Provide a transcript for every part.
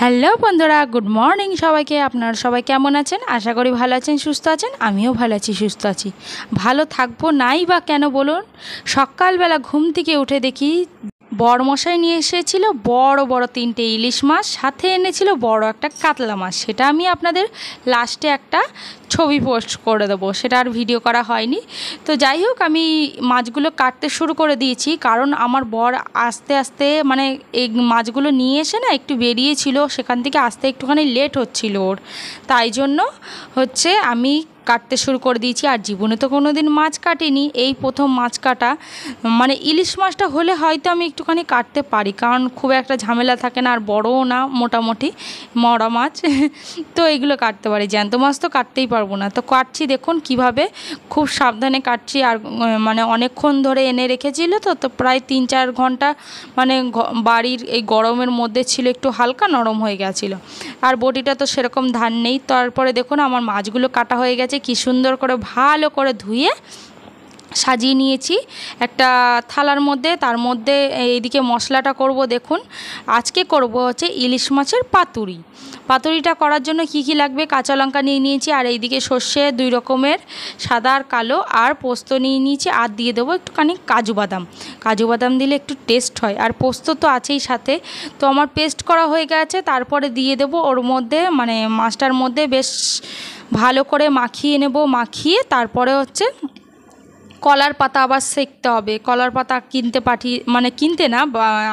Hello বন্ধুরা, good morning সবাইকে। আপনারা সবাই কেমন আছেন? আশা করি ভালো আছেন, সুস্থ আছেন। আমিও ভালো আছি, সুস্থ আছি। ভালো থাকবো নাই বা কেন বলুন? সকালবেলা ঘুম থেকে উঠে দেখি বড়মশাই নিয়ে এসেছিল বড় বড় 3টে ইলিশ মাছ, সাথে এনেছিল বড় একটা কাতলা মাছ। সেটা আমি আপনাদের লাস্টে একটা ছবি পোস্ট করে দেবো, সেটা আর ভিডিও করা হয়নি। তো যাই হোক, আমি মাছগুলো কাটতে শুরু করে দিয়েছি, কারণ আমার বর আস্তে আস্তে মানে এই মাছগুলো নিয়ে এসে না একটু বেরিয়েছিল, সেখান থেকে আসতে একটুখানি লেট হচ্ছিল ওর, তাই জন্য হচ্ছে আমি কাটতে শুরু করে দিয়েছি। আর জীবনে তো কোনো দিন মাছ কাটিনি, এই প্রথম মাছ কাটা। মানে ইলিশ মাছটা হলে হয়তো আমি একটুখানি কাটতে পারি, কারণ খুব একটা ঝামেলা থাকে না, আর বড়ও না, মোটামুটি মরা মাছ তো এগুলো কাটতে পারি। জ্যান্ত মাছ তো কাটতেই পারবো না। তো কাটছি, দেখুন কিভাবে খুব সাবধানে কাটছি। আর মানে অনেকক্ষণ ধরে এনে রেখেছিল তো প্রায় 3-4 ঘন্টা মানে বাড়ির এই গরমের মধ্যে ছিল, একটু হালকা নরম হয়ে গেছিলো। আর বটিটা তো সেরকম ধার নেই। তারপরে দেখুন আমার মাছগুলো কাটা হয়ে গেছে, কি সুন্দর করে ভালো করে ধুয়ে সাজিয়ে নিয়েছি একটা থালার মধ্যে। তার মধ্যে এইদিকে মশলাটা করব। দেখুন আজকে করব হচ্ছে ইলিশ মাছের পাতুরি। পাতুরিটা করার জন্য কি কি লাগবে? কাঁচা লঙ্কা নিয়ে নিয়েছি, আর এইদিকে সর্ষে 2 রকমের, সাদা আর কালো, আর পোস্ত নিয়ে নিয়েছি। আর দিয়ে দেবো একটুখানি কাজু বাদাম। কাজু বাদাম দিলে একটু টেস্ট হয়, আর পোস্ত তো আছেই সাথে। তো আমার পেস্ট করা হয়ে গেছে। তারপরে দিয়ে দেবো ওর মধ্যে, মানে মাছটার মধ্যে বেশ ভালো করে মাখিয়ে নেব। মাখিয়ে তারপরে হচ্ছে কলার পাতা আবার সেঁকতে হবে। কলার পাতা কিনতে না,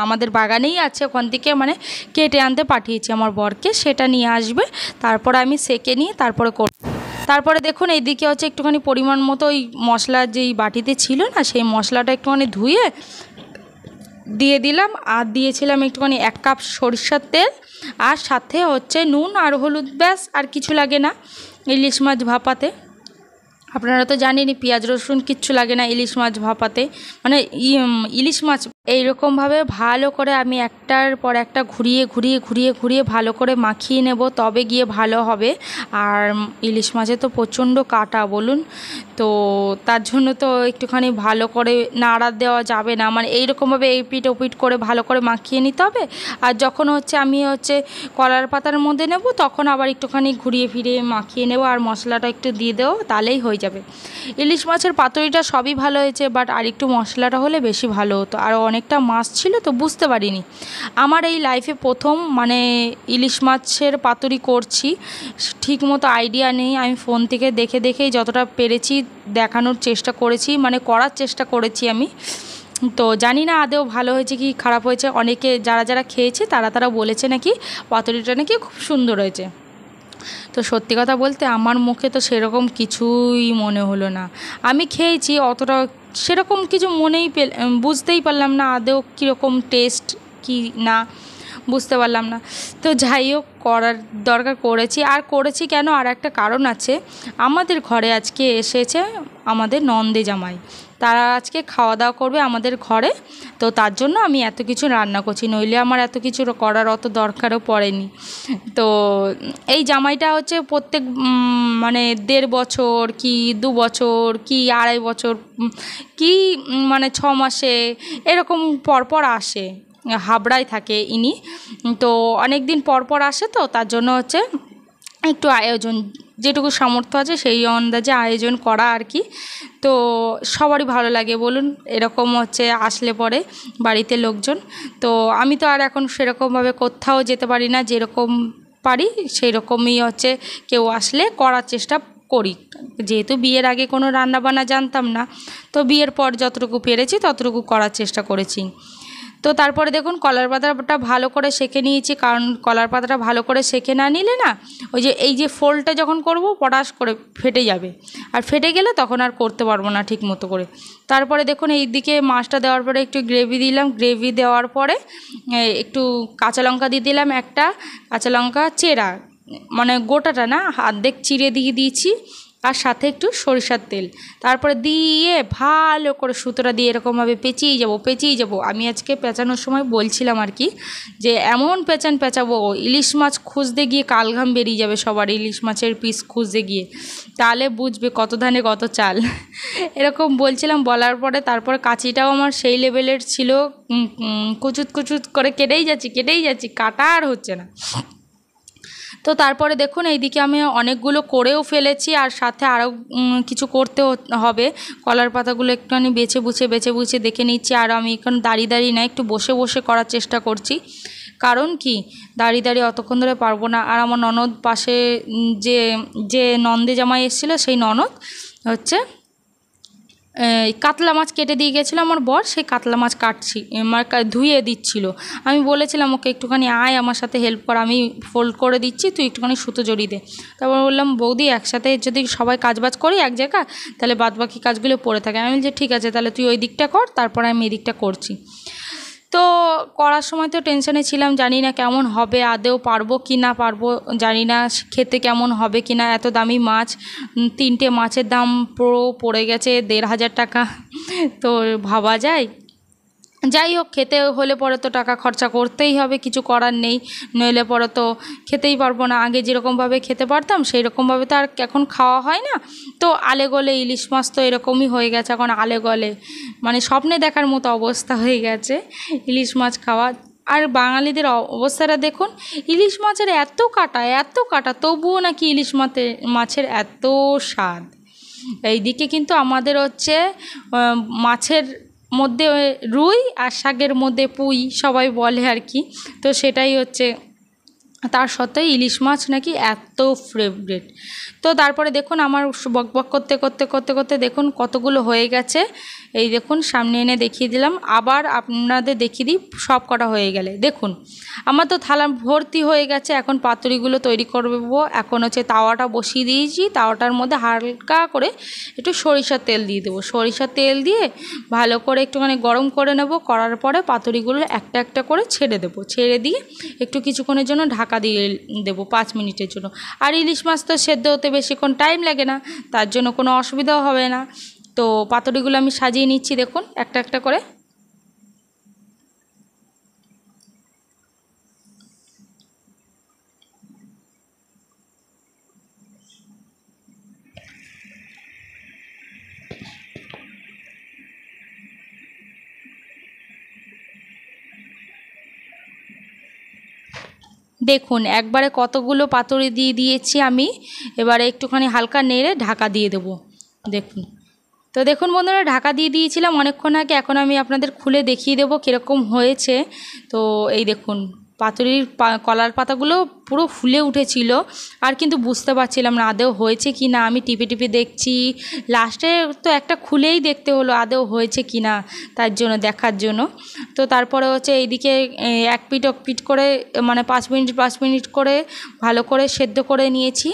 আমাদের বাগানেই আছে, ওখান থেকে মানে কেটে আনতে পাঠিয়েছি আমার বরকে, সেটা নিয়ে আসবে। তারপরে আমি সেঁকে নিয়ে তারপরে করব। তারপরে দেখুন এইদিকে হচ্ছে একটুখানি পরিমাণ মতো ওই মশলা যেই বাটিতে ছিল না, সেই মশলাটা একটুখানি ধুয়ে দিয়ে দিলাম। আর দিয়েছিলাম একটুখানি 1 কাপ সরিষার তেল, আর সাথে হচ্ছে নুন আর হলুদ, ব্যাস আর কিছু লাগে না ইলিশ মাছ ভাপাতে। আপনারা তো জানেনই পেঁয়াজ রসুন কিচ্ছু লাগে না ইলিশ মাছ ভাপাতে, মানে ইলিশ মাছ এইরকমভাবে ভালো করে আমি একটার পর একটা ঘুরিয়ে ঘুরিয়ে ঘুরিয়ে ঘুরিয়ে ভালো করে মাখিয়ে নেব, তবে গিয়ে ভালো হবে। আর ইলিশ মাছে তো প্রচণ্ড কাঁটা বলুন, তো তার জন্য তো একটুখানি ভালো করে নাড়া দেওয়া যাবে না, মানে এইরকমভাবে এই পিঠ ওপিঠ করে ভালো করে মাখিয়ে নিতে হবে। আর যখন হচ্ছে আমি হচ্ছে কলার পাতার মধ্যে নেব, তখন আবার একটুখানি ঘুরিয়ে ফিরিয়ে মাখিয়ে নেব, আর মশলাটা একটু দিয়ে দেবো, তাহলেই হয়ে যাবে। ইলিশ মাছের পাতুরিটা সবই ভালো হয়েছে, বাট আর একটু মশলাটা হলে বেশি ভালো হতো। আর অনেকটা মাছ ছিল তো বুঝতে পারিনি। আমার এই লাইফে প্রথম মানে ইলিশ মাছের পাতুরি করছি, ঠিক মতো আইডিয়া নেই। আমি ফোন থেকে দেখে দেখেই যতটা পেরেছি দেখানোর চেষ্টা করেছি, মানে করার চেষ্টা করেছি আমি। তো জানি না আদৌ ভালো হয়েছে কি খারাপ হয়েছে। অনেকে যারা খেয়েছে তারা বলেছে নাকি পাতুরিটা নাকি খুব সুন্দর হয়েছে। তো সত্যি কথা বলতে আমার মুখে তো সেরকম কিছুই মনে হলো না। আমি খেয়েছি, অতটা সেরকম কিছু বুঝতেই পারলাম না আদৌ কীরকম টেস্ট কি না, বুঝতে পারলাম না। তো যাই হোক, করার দরকার করেছি কেন, আর একটা কারণ আছে। আমাদের ঘরে আজকে এসেছে আমাদের নন্দে জামাই, তারা আজকে খাওয়া দাওয়া করবে আমাদের ঘরে। তো তার জন্য আমি এত কিছু রান্না করছি, নইলে আমার এত কিছু করার অত দরকারও পড়েনি। তো এই জামাইটা হচ্ছে প্রত্যেক মানে 1.5 বছর কি 2 বছর কি 2.5 বছর কি মানে 6 মাসে এরকম পরপর আসে। হাবড়ায় থাকে ইনি, তো অনেক দিন পরপর আসে, তো তার জন্য হচ্ছে একটু আয়োজন, যেটুকু সামর্থ্য আছে সেই আন্দাজে আয়োজন করা আর কি। তো সবারই ভালো লাগে বলুন এরকম হচ্ছে আসলে পরে বাড়িতে লোকজন। তো আমি তো আর এখন সেরকমভাবে কোথাও যেতে পারি না, যেরকম পারি সেই রকমই হচ্ছে কেউ আসলে করার চেষ্টা করি। যেহেতু বিয়ের আগে কোনো রান্নাবান্না জানতাম না, তো বিয়ের পর যতটুকু পেরেছি ততটুকু করার চেষ্টা করেছি। তো তারপরে দেখুন কলার পাতাটা ভালো করে সেঁকে নিয়েছি, কারণ কলার পাতাটা ভালো করে সেঁকে না নিলে না ওই যে এই যে ফোল্ডটা যখন করব পটাশ করে ফেটে যাবে, আর ফেটে গেলে তখন আর করতে পারবো না ঠিক মতো করে। তারপরে দেখুন এই দিকে মাছটা দেওয়ার পরে একটু গ্রেভি দিলাম, গ্রেভি দেওয়ার পরে একটু কাঁচা লঙ্কা দিয়ে দিলাম, একটা কাঁচা লঙ্কা চেরা, মানে গোটাটা না, অর্ধেক চিড়ে দিয়ে দিয়েছি, আর সাথে একটু সরিষার তেল। তারপরে দিয়ে ভালো করে সুতোটা দিয়ে এরকমভাবে পেঁচিয়ে যাব। আমি আজকে পেঁচানোর সময় বলছিলাম আর কি, যে এমন পেঁচাবো ইলিশ মাছ খুঁজতে গিয়ে কালঘাম বেরিয়ে যাবে সবার, ইলিশ মাছের পিস খুঁজতে গিয়ে, তাহলে বুঝবে কত ধানে কত চাল এরকম বলছিলাম। বলার পরে তারপরে কাঁচিটাও আমার সেই লেভেলের ছিল, কুচুত করে কেটেই যাচ্ছি, কাটা আর হচ্ছে না। তো তারপরে দেখুন এইদিকে আমি অনেকগুলো করেও ফেলেছি, আর সাথে আরও কিছু করতেও হবে। কলার পাতাগুলো একটুখানি বেছে বুছে দেখে নিচ্ছি। আর আমি এখন দাঁড়িয়ে না, একটু বসে বসে করার চেষ্টা করছি। কারণ কি, দাঁড়িয়ে অতক্ষণ ধরে পারবো না। আর আমার ননদ পাশে যে যে নন্দে জামাই এসেছিলো, সেই ননদ হচ্ছে কাতলা মাছ কেটে দিয়ে গেছিলো আমার বর, সেই কাতলা মাছ ধুয়ে দিচ্ছিল। আমি বলেছিলাম ওকে একটুখানি আয় আমার সাথে হেল্প কর, আমি ফোল্ড করে দিচ্ছি, তুই একটুখানি সুতো জড়িয়ে দে। তারপর বললাম বৌদি একসাথে যদি সবাই কাজবাজ করি এক জায়গা, তাহলে বাদবাকি কাজগুলো পড়ে থাকে। আমি বলছি ঠিক আছে, তাহলে তুই ওই দিকটা কর, তারপরে আমি এই দিকটা করছি। তো করার সময় তো টেনশনে ছিলাম, জানি না কেমন হবে, আদেও পারবো কি না পারবো জানি না, খেতে কেমন হবে কি না। এত দামি মাছ, 3টে মাছের দাম পুরো পড়ে গেছে 1,500 টাকা। তো ভাবা যায়, যাই হোক, খেতে হলে পরে তো টাকা খরচা করতেই হবে, কিছু করার নেই, নইলে পরে তো খেতেই পারবো না। আগে যেরকমভাবে খেতে পারতাম সেই রকমভাবে তো আর এখন খাওয়া হয় না। তো আলে গলে ইলিশ মাছ তো এরকমই হয়ে গেছে এখন, আলে গলে মানে স্বপ্নে দেখার মতো অবস্থা হয়ে গেছে ইলিশ মাছ খাওয়া। আর বাঙালিদের অবস্থাটা দেখুন, ইলিশ মাছের এত কাটা তবুও নাকি ইলিশ মাছের এত স্বাদ। এইদিকে কিন্তু আমাদের হচ্ছে মাছের মধ্যে রুই আর শাকের মধ্যে পুঁই সবাই বলে আর কি। তো সেটাই হচ্ছে, তার সত্ত্বেও ইলিশ মাছ নাকি এত ফেভারিট। তো তারপরে দেখুন আমার বকবক করতে দেখুন কতগুলো হয়ে গেছে। এই দেখুন সামনে এনে দেখিয়ে দিলাম, আবার আপনাদের দেখিয়ে দিই সব কটা হয়ে গেলে। দেখুন আমার তো থালা ভর্তি হয়ে গেছে। এখন পাতুরিগুলো তৈরি করবো। এখন হচ্ছে তাওয়াটা বসিয়ে দিয়েছি, তাওয়াটার মধ্যে হালকা করে একটু সরিষার তেল দিয়ে দেবো। সরিষার তেল দিয়ে ভালো করে একটুখানি গরম করে নেব। করার পরে পাতুরিগুলো একটা একটা করে ছেড়ে দেবো। ছেড়ে দিয়ে একটু কিছুক্ষণের জন্য ঢাকা দিয়ে দেবো 5 মিনিটের জন্য। আর ইলিশ মাছ তো সেদ্ধ হতে বেশিক্ষণ টাইম লাগে না, তার জন্য কোনো অসুবিধাও হবে না। তো পাতুরিগুলো আমি সাজিয়ে নিচ্ছি দেখুন একটা একটা করে। দেখুন একবারে কতগুলো পাতুরি দিয়ে দিয়েছি আমি। এবারে একটুখানি হালকা নেড়ে ঢাকা দিয়ে দেবো। দেখুন, তো দেখুন বন্ধুরা, ঢাকা দিয়ে দিয়েছিলাম অনেকক্ষণ আগে। এখন আমি আপনাদের খুলে দেখিয়ে দেবো কীরকম হয়েছে। তো এই দেখুন পাতুরির কলার পাতাগুলো পুরো ফুলে উঠেছিল, আর কিন্তু বুঝতে পারছিলাম না আদৌ হয়েছে কি না। আমি টিপে দেখছি, লাস্টে তো একটা খুলেই দেখতে হলো আদৌ হয়েছে কি না, তার জন্য দেখার জন্য। তো তারপরে হচ্ছে এইদিকে এক পিঠ করে মানে 5 মিনিট করে ভালো করে সেদ্ধ করে নিয়েছি।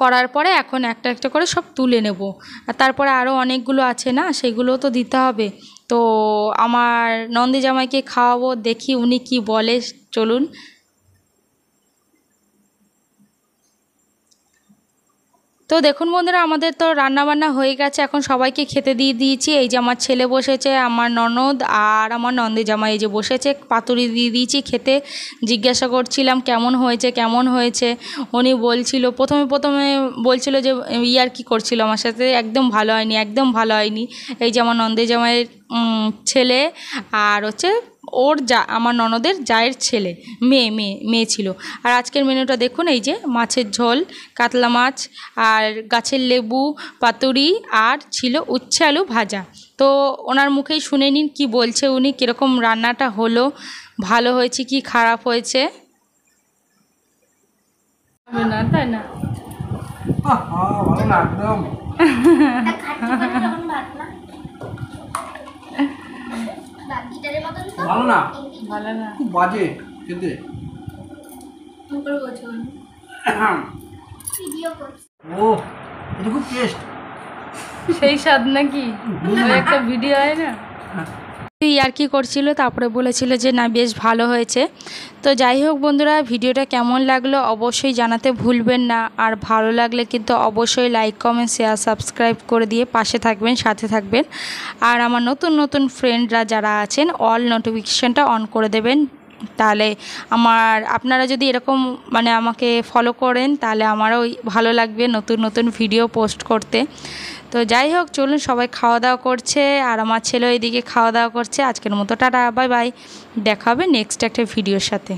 করার পরে এখন একটা একটা করে সব তুলে নেব। আর তারপরে আরও অনেকগুলো আছে না, সেগুলোও তো দিতে হবে। তো আমার নন্দী জামাইকে খাওয়াবো, দেখি উনি কি বলে। চলুন। তো দেখুন বন্ধুরা, আমাদের তো রান্নাবান্না হয়ে গেছে, এখন সবাইকে খেতে দিয়ে দিয়েছি। এই যে আমার ছেলে বসেছে, আমার ননদ আর আমার নন্দী জামাই এই যে বসেছে, পাতুরি দিয়ে দিয়েছি খেতে। জিজ্ঞাসা করছিলাম কেমন হয়েছে। উনি বলছিল প্রথমে বলছিল যে কি করছিল আমার সাথে, একদম ভালো হয়নি। এই যে আমার নন্দী জামাইয়ের ছেলে আর হচ্ছে ওর আমার ননদের জায়ের ছেলে, মেয়ে ছিল। আর আজকের মেনুটা দেখুন, এই যে মাছের ঝোল, কাতলা মাছ আর গাছের লেবু, পাতুরি, আর ছিল উচ্ছে আলু ভাজা। তো ওনার মুখেই শুনে নিন কি বলছে উনি, কীরকম রান্নাটা হলো, ভালো হয়েছে কি খারাপ হয়েছে। না তাই না, ভালো না একদম। ভালো না খুব বাজে খেতে। ও এটা খুব টেস্ট, সেই স্বাদ নাকি একটা ভিডিও হয় না, আর কি করছিল, তারপরে বলেছিল যে না বেশ ভালো হয়েছে। তো যাই হোক বন্ধুরা, ভিডিওটা কেমন লাগলো অবশ্যই জানাতে ভুলবেন না। আর ভালো লাগলে কিন্তু অবশ্যই লাইক কমেন্ট শেয়ার সাবস্ক্রাইব করে দিয়ে পাশে থাকবেন, সাথে থাকবেন। আর আমার নতুন ফ্রেন্ডরা যারা আছেন অল নোটিফিকেশানটা অন করে দেবেন, তাহলে আপনারা যদি এরকম মানে আমাকে ফলো করেন তাহলে আমারও ভালো লাগবে নতুন ভিডিও পোস্ট করতে। তো যাই হোক চলুন, সবাই খাওয়া দাওয়া করছে আর আমার ছেলে এদিকে খাওয়া দাওয়া করছে। আজকের মতো টাটা, বাই বাই, দেখা হবে নেক্সট একটা ভিডিওর সাথে।